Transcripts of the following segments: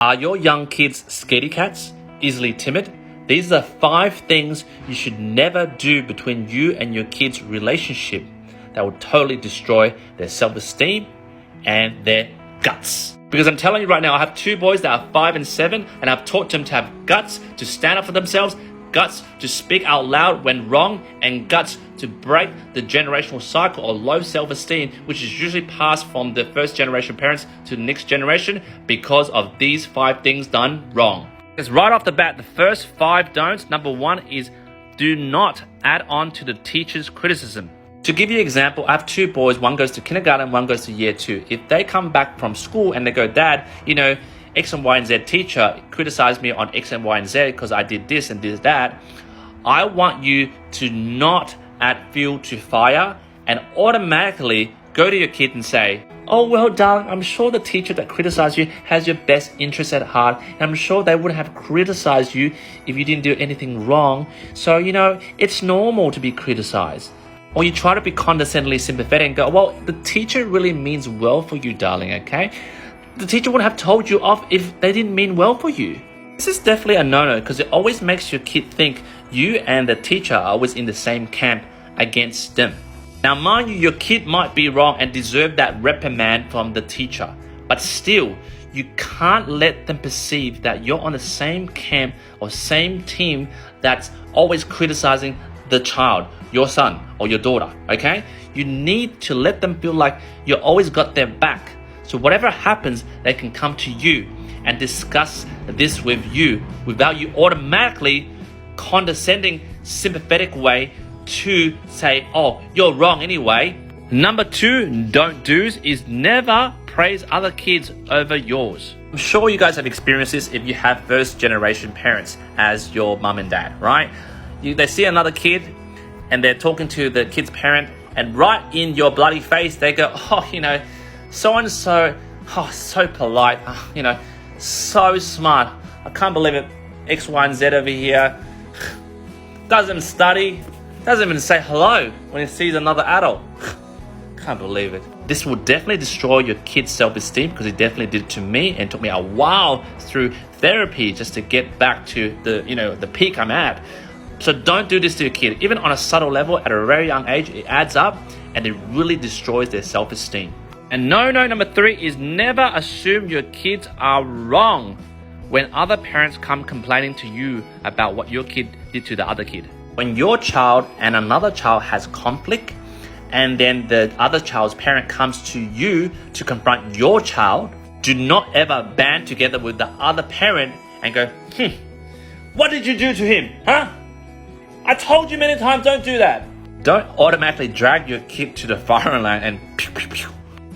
Are your young kids scaredy cats, easily timid? These are 5 things you should never do between you and your kids' relationship that will totally destroy their self-esteem and their guts. Because I'm telling you right now, I have 2 boys that are 5 and 7, and I've taught them to have guts to stand up for themselves, guts to speak out loud when wrong, and guts to break the generational cycle of low self-esteem, which is usually passed from the first generation parents to the next generation because of these 5 things done wrong. Because right off the bat, the first 5 don'ts, number 1 is do not add on to the teacher's criticism. To give you an example, I have 2 boys, one goes to kindergarten, one goes to year 2. If they come back from school and they go, Dad, X and Y and Z teacher criticized me on X and Y and Z because I did this and did that, I want you to not add fuel to fire and automatically go to your kid and say, oh, well, darling, I'm sure the teacher that criticized you has your best interest at heart, and I'm sure they wouldn't have criticized you if you didn't do anything wrong. So, it's normal to be criticized. Or you try to be condescendingly sympathetic and go, well, the teacher really means well for you, darling, okay? The teacher wouldn't have told you off if they didn't mean well for you. This is definitely a no-no because it always makes your kid think you and the teacher are always in the same camp against them. Now, mind you, your kid might be wrong and deserve that reprimand from the teacher, but still, you can't let them perceive that you're on the same camp or same team that's always criticizing the child, your son or your daughter, okay? You need to let them feel like you always got their back. So whatever happens, they can come to you and discuss this with you without you automatically condescending, sympathetic way to say, oh, you're wrong anyway. Number 2, don't do's is never praise other kids over yours. I'm sure you guys have experienced this if you have first generation parents as your mum and dad, right? They see another kid and they're talking to the kid's parent, and right in your bloody face, they go, oh, so-and-so, so polite, so smart. I can't believe it. X, Y, and Z over here. Doesn't study. Doesn't even say hello when he sees another adult. Can't believe it. This will definitely destroy your kid's self-esteem because it definitely did it to me, and it took me a while through therapy just to get back to the peak I'm at. So don't do this to your kid. Even on a subtle level at a very young age, it adds up and it really destroys their self-esteem. And no, number 3 is never assume your kids are wrong when other parents come complaining to you about what your kid did to the other kid. When your child and another child has conflict, and then the other child's parent comes to you to confront your child, do not ever band together with the other parent and go, what did you do to him, huh? I told you many times, don't do that. Don't automatically drag your kid to the firing line and pew, pew, pew.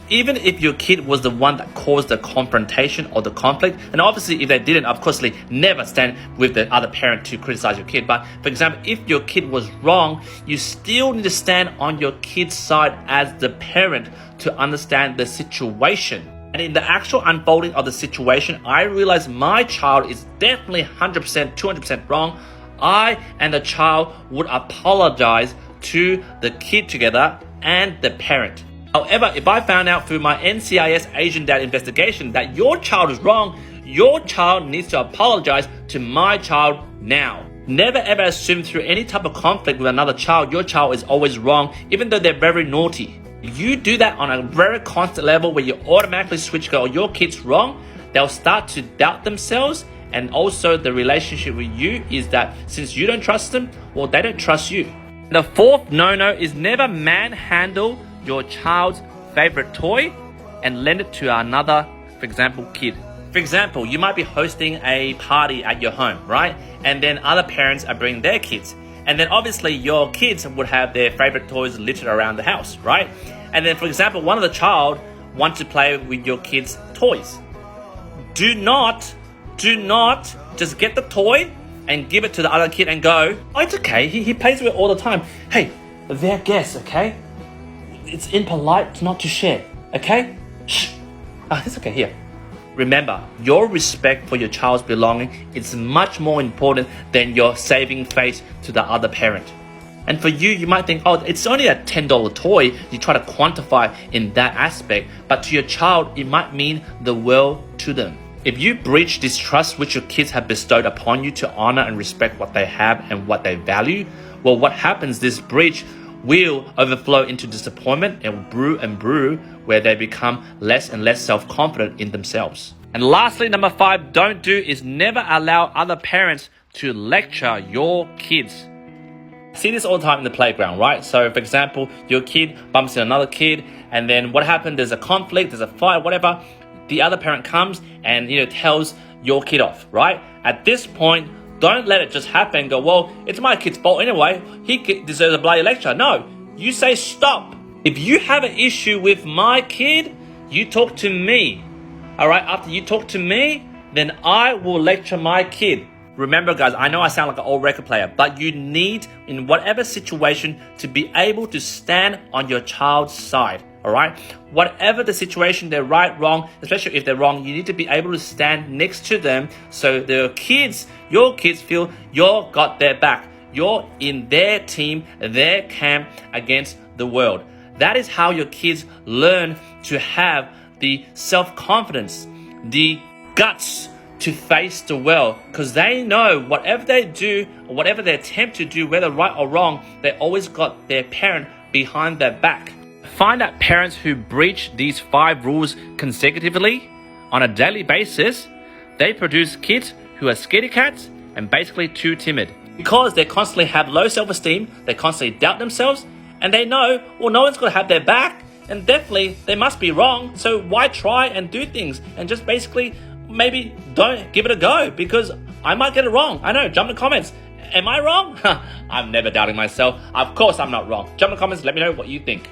Even if your kid was the one that caused the confrontation or the conflict, and obviously if they didn't, of course, never stand with the other parent to criticize your kid. But for example, if your kid was wrong, you still need to stand on your kid's side as the parent to understand the situation. And in the actual unfolding of the situation, I realized my child is definitely 100%, 200% wrong. I and the child would apologize to the kid together and the parent. However, if I found out through my NCIS Asian Dad investigation that your child is wrong, your child needs to apologize to my child now. Never ever assume through any type of conflict with another child, your child is always wrong, even though they're very naughty. If you do that on a very constant level where you automatically switch, go, your kid's wrong, they'll start to doubt themselves. And also the relationship with you is that since you don't trust them, well, they don't trust you. The 4th no-no is never manhandle your child's favorite toy and lend it to another, for example, kid. For example, you might be hosting a party at your home, right? And then other parents are bringing their kids. And then obviously your kids would have their favorite toys littered around the house, right? And then, for example, one of the child wants to play with your kids' toys. Do not just get the toy and give it to the other kid and go, oh, it's okay, he plays with it all the time. Hey, they're guests, okay? It's impolite not to share, okay? Shh. It's okay, here. Remember, your respect for your child's belonging is much more important than your saving face to the other parent. And for you, you might think, oh, it's only a $10 toy. You try to quantify in that aspect. But to your child, it might mean the world to them. If you breach this trust which your kids have bestowed upon you to honor and respect what they have and what they value, well, what happens, this breach will overflow into disappointment and brew, where they become less and less self-confident in themselves. And lastly, number 5, don't do is never allow other parents to lecture your kids. I see this all the time in the playground, right? So for example, your kid bumps into another kid, and then what happened? There's a conflict, there's a fight, whatever. The other parent comes and tells your kid off, right? At this point, don't let it just happen and go, well, it's my kid's fault anyway. He deserves a bloody lecture. No, you say stop. If you have an issue with my kid, you talk to me. All right, after you talk to me, then I will lecture my kid. Remember, guys, I know I sound like an old record player, but you need, in whatever situation, to be able to stand on your child's side. All right, whatever the situation, they're right, wrong, especially if they're wrong, you need to be able to stand next to them so your kids feel you've got their back. You're in their team, their camp against the world. That is how your kids learn to have the self-confidence, the guts to face the world, because they know whatever they do, or whatever they attempt to do, whether right or wrong, they always got their parent behind their back. Find out parents who breach these 5 rules consecutively on a daily basis, they produce kids who are scaredy cats and basically too timid. Because they constantly have low self-esteem, they constantly doubt themselves, and they know, well, no one's going to have their back, and definitely they must be wrong, so why try and do things and just basically maybe don't give it a go, because I might get it wrong. I know, jump in the comments. Am I wrong? I'm never doubting myself. Of course I'm not wrong. Jump in the comments, let me know what you think.